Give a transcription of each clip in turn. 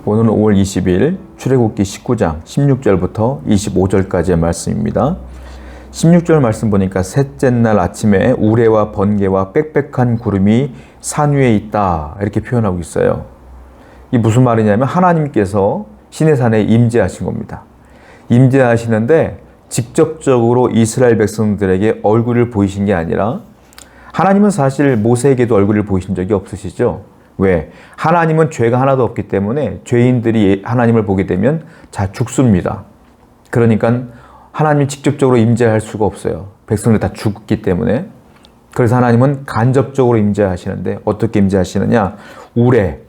오늘은 5월 20일 출애굽기 19장 16절부터 25절까지의 말씀입니다. 16절 말씀 보니까 셋째 날 아침에 우레와 번개와 빽빽한 구름이 산 위에 있다 이렇게 표현하고 있어요. 이 무슨 말이냐면 하나님께서 시내산에 임재하신 겁니다. 임재하시는데 직접적으로 이스라엘 백성들에게 얼굴을 보이신 게 아니라 하나님은 사실 모세에게도 얼굴을 보이신 적이 없으시죠. 왜? 하나님은 죄가 하나도 없기 때문에 죄인들이 하나님을 보게 되면 다 죽습니다. 그러니까 하나님이 직접적으로 임재할 수가 없어요. 백성들 다 죽기 때문에. 그래서 하나님은 간접적으로 임재하시는데 어떻게 임재하시느냐? 우레,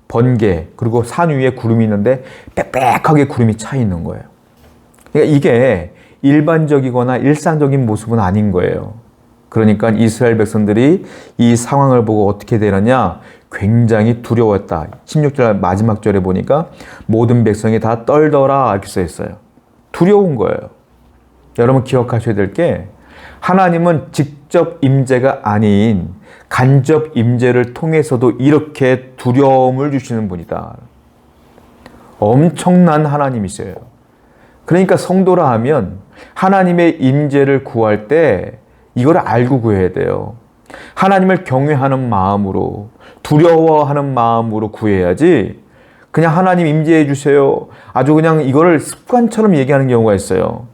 번개, 그리고 산 위에 구름이 있는데 빽빽하게 구름이 차 있는 거예요. 그러니까 이게 일반적이거나 일상적인 모습은 아닌 거예요. 그러니까 이스라엘 백성들이 이 상황을 보고 어떻게 되느냐? 굉장히 두려웠다. 16절 마지막 절에 보니까 모든 백성이 다 떨더라 이렇게 써 있어요. 두려운 거예요. 여러분 기억하셔야 될 게 하나님은 직접 임재가 아닌 간접 임재를 통해서도 이렇게 두려움을 주시는 분이다. 엄청난 하나님이세요. 그러니까 성도라 하면 하나님의 임재를 구할 때 이걸 알고 구해야 돼요. 하나님을 경외하는 마음으로, 두려워하는 마음으로 구해야지 그냥 하나님 임재해 주세요. 아주 그냥 이거를 습관처럼 얘기하는 경우가 있어요.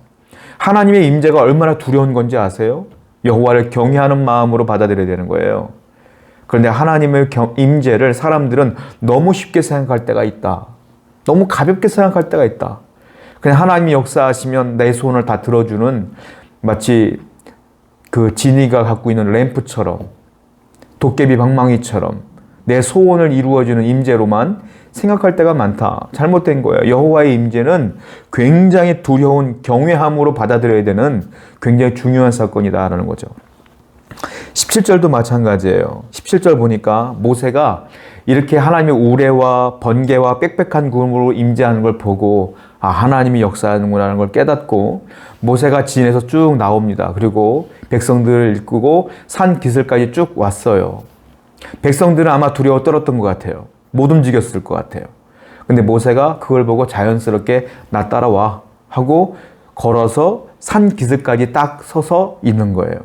하나님의 임재가 얼마나 두려운 건지 아세요? 여호와를 경외하는 마음으로 받아들여야 되는 거예요. 그런데 하나님의 임재를 사람들은 너무 쉽게 생각할 때가 있다. 너무 가볍게 생각할 때가 있다. 그냥 하나님이 역사하시면 내 소원을 다 들어주는 마치 그 지니가 갖고 있는 램프처럼 도깨비 방망이처럼 내 소원을 이루어주는 임재로만 생각할 때가 많다. 잘못된 거예요. 여호와의 임재는 굉장히 두려운 경외함으로 받아들여야 되는 굉장히 중요한 사건이다라는 거죠. 17절도 마찬가지예요. 17절 보니까 모세가 이렇게 하나님의 우레와 번개와 빽빽한 구름으로 임재하는 걸 보고 아, 하나님이 역사하는구나 걸 깨닫고 모세가 진에서 쭉 나옵니다. 그리고 백성들을 이끌고 산 기슭까지 쭉 왔어요. 백성들은 아마 두려워 떨었던 것 같아요. 못 움직였을 것 같아요. 근데 모세가 그걸 보고 자연스럽게 나 따라와 하고 걸어서 산 기슭까지 딱 서서 있는 거예요.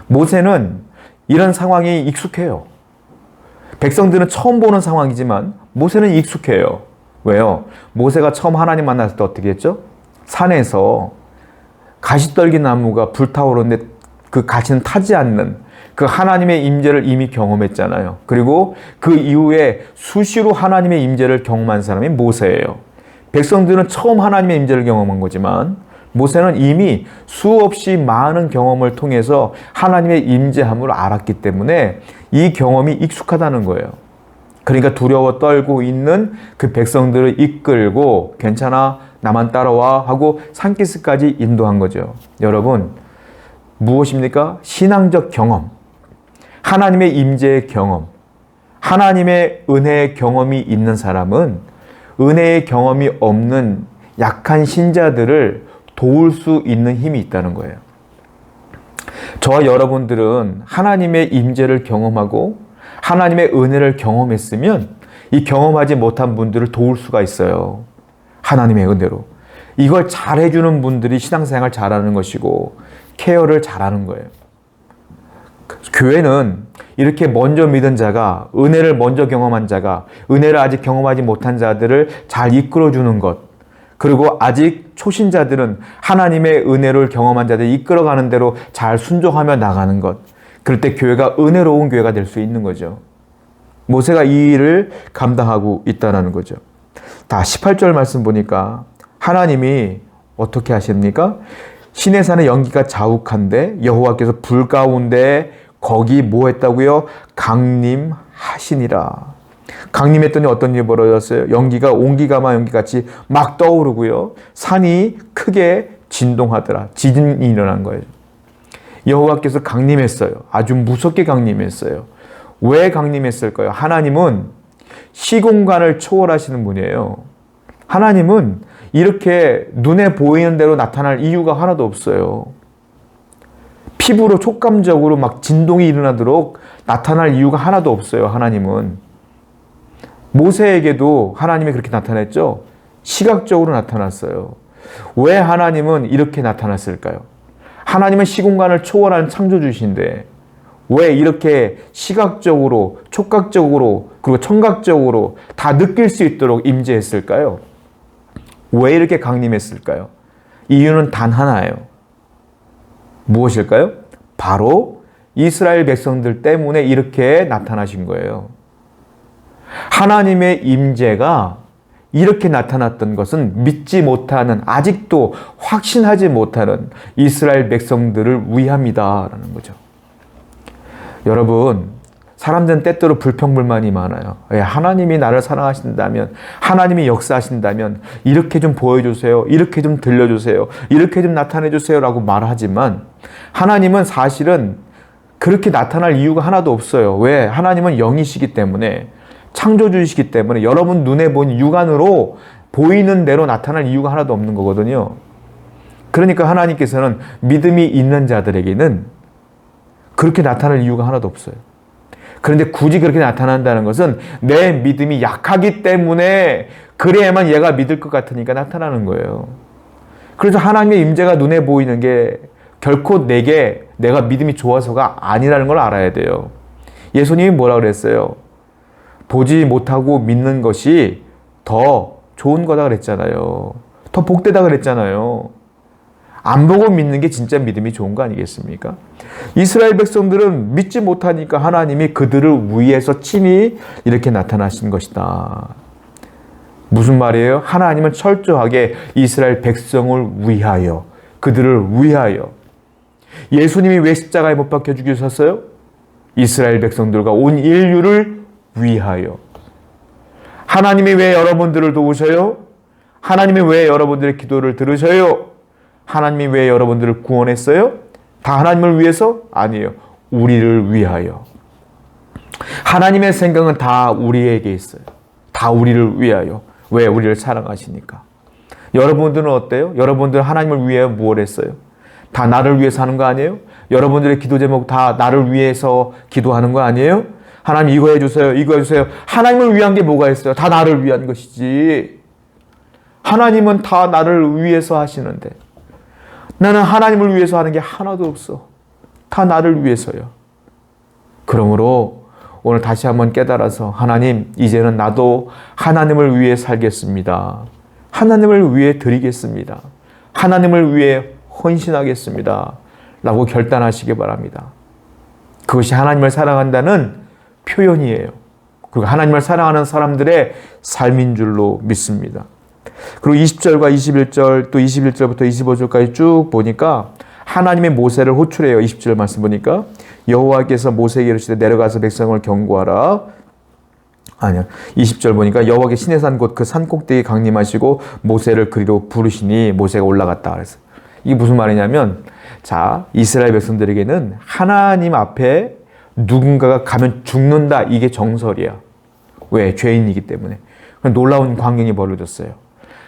모세는 이런 상황이 익숙해요. 백성들은 처음 보는 상황이지만 모세는 익숙해요. 왜요? 모세가 처음 하나님 만났을 때 어떻게 했죠? 산에서 가시떨기 나무가 불타오르는데 그 가시는 타지 않는 그 하나님의 임재를 이미 경험했잖아요. 그리고 그 이후에 수시로 하나님의 임재를 경험한 사람이 모세예요. 백성들은 처음 하나님의 임재를 경험한 거지만 모세는 이미 수없이 많은 경험을 통해서 하나님의 임재함을 알았기 때문에 이 경험이 익숙하다는 거예요. 그러니까 두려워 떨고 있는 그 백성들을 이끌고 괜찮아 나만 따라와 하고 산기슭까지 인도한 거죠. 여러분 무엇입니까? 신앙적 경험, 하나님의 임재의 경험, 하나님의 은혜의 경험이 있는 사람은 은혜의 경험이 없는 약한 신자들을 도울 수 있는 힘이 있다는 거예요. 저와 여러분들은 하나님의 임재를 경험하고 하나님의 은혜를 경험했으면 이 경험하지 못한 분들을 도울 수가 있어요. 하나님의 은혜로. 이걸 잘해주는 분들이 신앙생활 잘하는 것이고 케어를 잘하는 거예요. 교회는 이렇게 먼저 믿은 자가, 은혜를 먼저 경험한 자가, 은혜를 아직 경험하지 못한 자들을 잘 이끌어주는 것, 그리고 아직 초신자들은 하나님의 은혜를 경험한 자들이 이끌어가는 대로 잘 순종하며 나가는 것. 그럴 때 교회가 은혜로운 교회가 될 수 있는 거죠. 모세가 이 일을 감당하고 있다는 거죠. 다 18절 말씀 보니까 하나님이 어떻게 하십니까? 시내산의 연기가 자욱한데 여호와께서 불 가운데 거기 뭐 했다고요? 강림하시니라. 강림했더니 어떤 일이 벌어졌어요? 연기가 온기가마 연기같이 막 떠오르고요. 산이 크게 진동하더라. 지진이 일어난 거예요. 여호와께서 강림했어요. 아주 무섭게 강림했어요. 왜 강림했을까요? 하나님은 시공간을 초월하시는 분이에요. 하나님은 이렇게 눈에 보이는 대로 나타날 이유가 하나도 없어요. 피부로 촉감적으로 막 진동이 일어나도록 나타날 이유가 하나도 없어요. 하나님은 모세에게도 하나님이 그렇게 나타냈죠. 시각적으로 나타났어요. 왜 하나님은 이렇게 나타났을까요? 하나님은 시공간을 초월하는 창조주신데 왜 이렇게 시각적으로, 촉각적으로, 그리고 청각적으로 다 느낄 수 있도록 임재했을까요? 왜 이렇게 강림했을까요? 이유는 단 하나예요. 무엇일까요? 바로 이스라엘 백성들 때문에 이렇게 나타나신 거예요. 하나님의 임재가 이렇게 나타났던 것은 믿지 못하는, 아직도 확신하지 못하는 이스라엘 백성들을 위함이다라는 거죠. 여러분, 사람들은 때때로 불평불만이 많아요. 하나님이 나를 사랑하신다면, 하나님이 역사하신다면 이렇게 좀 보여주세요, 이렇게 좀 들려주세요, 이렇게 좀 나타내주세요 라고 말하지만 하나님은 사실은 그렇게 나타날 이유가 하나도 없어요. 왜? 하나님은 영이시기 때문에, 창조주이시기 때문에 여러분 눈에 보이는 육안으로 보이는 대로 나타날 이유가 하나도 없는 거거든요. 그러니까 하나님께서는 믿음이 있는 자들에게는 그렇게 나타날 이유가 하나도 없어요. 그런데 굳이 그렇게 나타난다는 것은 내 믿음이 약하기 때문에 그래야만 얘가 믿을 것 같으니까 나타나는 거예요. 그래서 하나님의 임재가 눈에 보이는 게 결코 내가 믿음이 좋아서가 아니라는 걸 알아야 돼요. 예수님이 뭐라 그랬어요? 보지 못하고 믿는 것이 더 좋은 거다 그랬잖아요. 더 복되다 그랬잖아요. 안 보고 믿는 게 진짜 믿음이 좋은 거 아니겠습니까? 이스라엘 백성들은 믿지 못하니까 하나님이 그들을 위해서 친히 이렇게 나타나신 것이다. 무슨 말이에요? 하나님은 철저하게 이스라엘 백성을 위하여, 그들을 위하여. 예수님이 왜 십자가에 못 박혀 죽으셨어요? 이스라엘 백성들과 온 인류를 위하여. 하나님이 왜 여러분들을 도우셔요? 하나님이 왜 여러분들의 기도를 들으셔요? 하나님이 왜 여러분들을 구원했어요? 다 하나님을 위해서? 아니에요. 우리를 위하여. 하나님의 생각은 다 우리에게 있어요. 다 우리를 위하여. 왜? 우리를 사랑하시니까. 여러분들은 어때요? 여러분들은 하나님을 위해 뭘 했어요? 다 나를 위해서 하는 거 아니에요? 여러분들의 기도 제목 다 나를 위해서 기도하는 거 아니에요? 하나님 이거 해주세요. 이거 해주세요. 하나님을 위한 게 뭐가 있어요? 다 나를 위한 것이지. 하나님은 다 나를 위해서 하시는데 나는 하나님을 위해서 하는 게 하나도 없어. 다 나를 위해서요. 그러므로 오늘 다시 한번 깨달아서 하나님, 이제는 나도 하나님을 위해 살겠습니다. 하나님을 위해 드리겠습니다. 하나님을 위해 헌신하겠습니다. 라고 결단하시기 바랍니다. 그것이 하나님을 사랑한다는 표현이에요. 그리고 하나님을 사랑하는 사람들의 삶인 줄로 믿습니다. 그리고 20절과 21절 또 21절부터 25절까지 쭉 보니까 하나님의 모세를 호출해요. 20절 말씀 보니까 여호와께서 모세에게 이르시되 내려가서 백성을 경고하라. 아니야. 20절 보니까 여호와께 시내산 곧 그 산 꼭대기에 강림하시고 모세를 그리로 부르시니 모세가 올라갔다 그랬어요. 이게 무슨 말이냐면, 자, 이스라엘 백성들에게는 하나님 앞에 누군가가 가면 죽는다, 이게 정설이야. 왜? 죄인이기 때문에. 놀라운 광경이 벌어졌어요.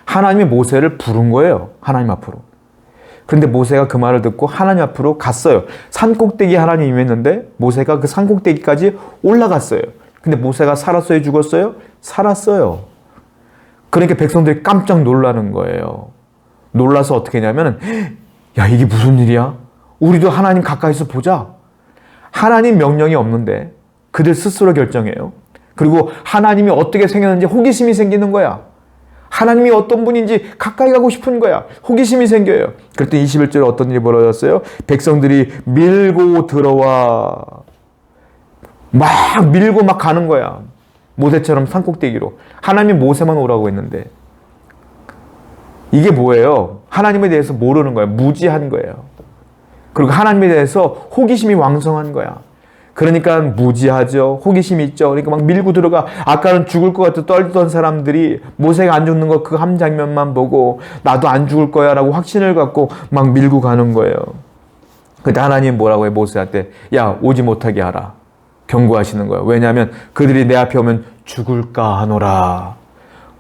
하나님이 모세를 부른 거예요. 하나님 앞으로. 그런데 모세가 그 말을 듣고 하나님 앞으로 갔어요. 산 꼭대기에 하나님이 임했는데 모세가 그 산 꼭대기까지 올라갔어요. 근데 모세가 살았어요? 죽었어요? 살았어요. 그러니까 백성들이 깜짝 놀라는 거예요. 놀라서 어떻게 했냐면, 야, 이게 무슨 일이야? 우리도 하나님 가까이서 보자. 하나님 명령이 없는데 그들 스스로 결정해요. 그리고 하나님이 어떻게 생겼는지 호기심이 생기는 거야. 하나님이 어떤 분인지 가까이 가고 싶은 거야. 호기심이 생겨요. 그랬더니 21절에 어떤 일이 벌어졌어요? 백성들이 밀고 들어와. 막 밀고 막 가는 거야. 모세처럼 산꼭대기로. 하나님이 모세만 오라고 했는데. 이게 뭐예요? 하나님에 대해서 모르는 거예요. 무지한 거예요. 그리고 하나님에 대해서 호기심이 왕성한 거야. 그러니까 무지하죠. 호기심이 있죠. 그러니까 막 밀고 들어가. 아까는 죽을 것 같아 떨던 사람들이 모세가 안 죽는 거 그 한 장면만 보고 나도 안 죽을 거야 라고 확신을 갖고 막 밀고 가는 거예요. 그때 하나님 뭐라고 해? 모세한테, 야, 오지 못하게 하라. 경고하시는 거예요. 왜냐하면 그들이 내 앞에 오면 죽을까 하노라.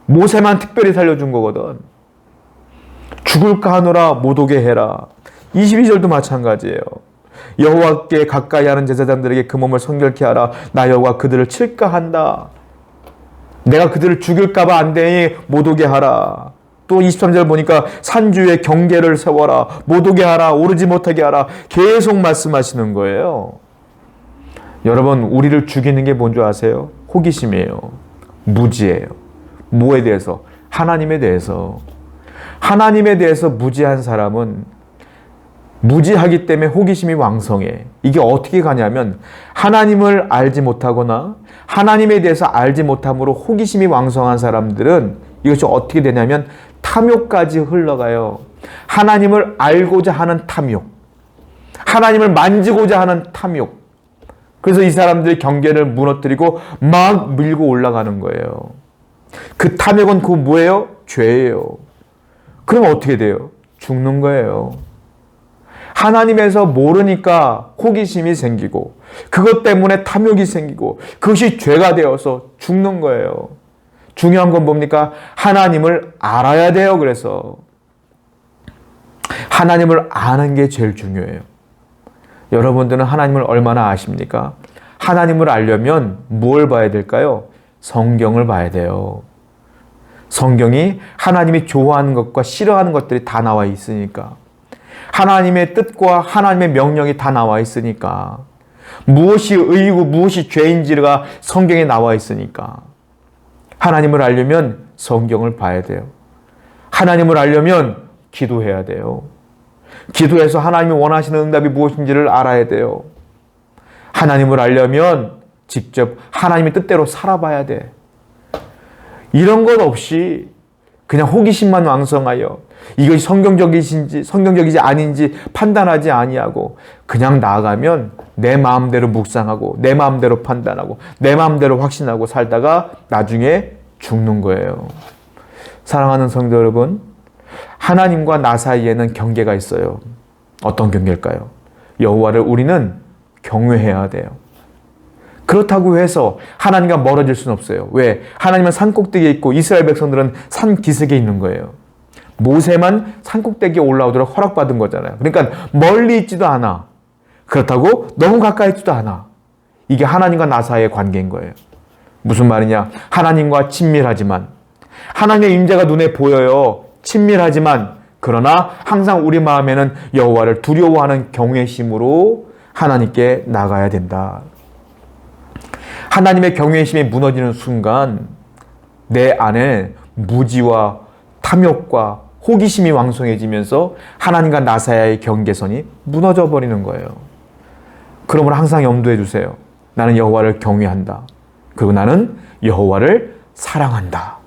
모세만 특별히 살려준 거거든. 죽을까 하노라, 못 오게 해라. 22절도 마찬가지예요. 여호와께 가까이 하는 제사장들에게 그 몸을 성결케 하라. 나 여호와 그들을 칠까 한다. 내가 그들을 죽일까봐 안 되니 못 오게 하라. 또 23절 보니까 산주에 경계를 세워라. 못 오게 하라. 오르지 못하게 하라. 계속 말씀하시는 거예요. 여러분, 우리를 죽이는 게 뭔지 아세요? 호기심이에요. 무지예요. 뭐에 대해서? 하나님에 대해서. 하나님에 대해서 무지한 사람은 무지하기 때문에 호기심이 왕성해. 이게 어떻게 가냐면 하나님을 알지 못하거나 하나님에 대해서 알지 못함으로 호기심이 왕성한 사람들은 이것이 어떻게 되냐면 탐욕까지 흘러가요. 하나님을 알고자 하는 탐욕. 하나님을 만지고자 하는 탐욕. 그래서 이 사람들이 경계를 무너뜨리고 막 밀고 올라가는 거예요. 그 탐욕은 그 뭐예요? 죄예요. 그럼 어떻게 돼요? 죽는 거예요. 하나님에서 모르니까 호기심이 생기고 그것 때문에 탐욕이 생기고 그것이 죄가 되어서 죽는 거예요. 중요한 건 뭡니까? 하나님을 알아야 돼요. 그래서 하나님을 아는 게 제일 중요해요. 여러분들은 하나님을 얼마나 아십니까? 하나님을 알려면 뭘 봐야 될까요? 성경을 봐야 돼요. 성경이 하나님이 좋아하는 것과 싫어하는 것들이 다 나와 있으니까. 하나님의 뜻과 하나님의 명령이 다 나와 있으니까. 무엇이 의이고 무엇이 죄인지가 성경에 나와 있으니까. 하나님을 알려면 성경을 봐야 돼요. 하나님을 알려면 기도해야 돼요. 기도해서 하나님이 원하시는 응답이 무엇인지를 알아야 돼요. 하나님을 알려면 직접 하나님의 뜻대로 살아봐야 돼. 이런 것 없이 그냥 호기심만 왕성하여 이것이 성경적이지 아닌지 판단하지 아니하고 그냥 나아가면 내 마음대로 묵상하고 내 마음대로 판단하고 내 마음대로 확신하고 살다가 나중에 죽는 거예요. 사랑하는 성도 여러분, 하나님과 나 사이에는 경계가 있어요. 어떤 경계일까요? 여호와를 우리는 경외해야 돼요. 그렇다고 해서 하나님과 멀어질 수는 없어요. 왜? 하나님은 산꼭대기에 있고 이스라엘 백성들은 산 기슭에 있는 거예요. 모세만 산꼭대기에 올라오도록 허락받은 거잖아요. 그러니까 멀리 있지도 않아. 그렇다고 너무 가까이 있지도 않아. 이게 하나님과 나 사이의 관계인 거예요. 무슨 말이냐? 하나님과 친밀하지만 하나님의 임재가 눈에 보여요. 친밀하지만 그러나 항상 우리 마음에는 여호와를 두려워하는 경외심으로 하나님께 나가야 된다. 하나님의 경외심이 무너지는 순간 내 안에 무지와 탐욕과 호기심이 왕성해지면서 하나님과 나 사이의 경계선이 무너져 버리는 거예요. 그러므로 항상 염두에 두세요. 나는 여호와를 경외한다. 그리고 나는 여호와를 사랑한다.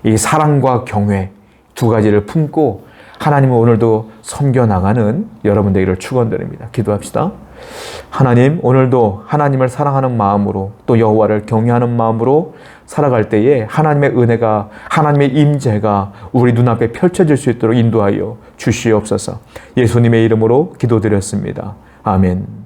이 사랑과 경외 두 가지를 품고 하나님은 오늘도 섬겨나가는 여러분 되기를 축원드립니다. 기도합시다. 하나님, 오늘도 하나님을 사랑하는 마음으로 또 여호와를 경외하는 마음으로 살아갈 때에 하나님의 은혜가, 하나님의 임재가 우리 눈앞에 펼쳐질 수 있도록 인도하여 주시옵소서. 예수님의 이름으로 기도드렸습니다. 아멘.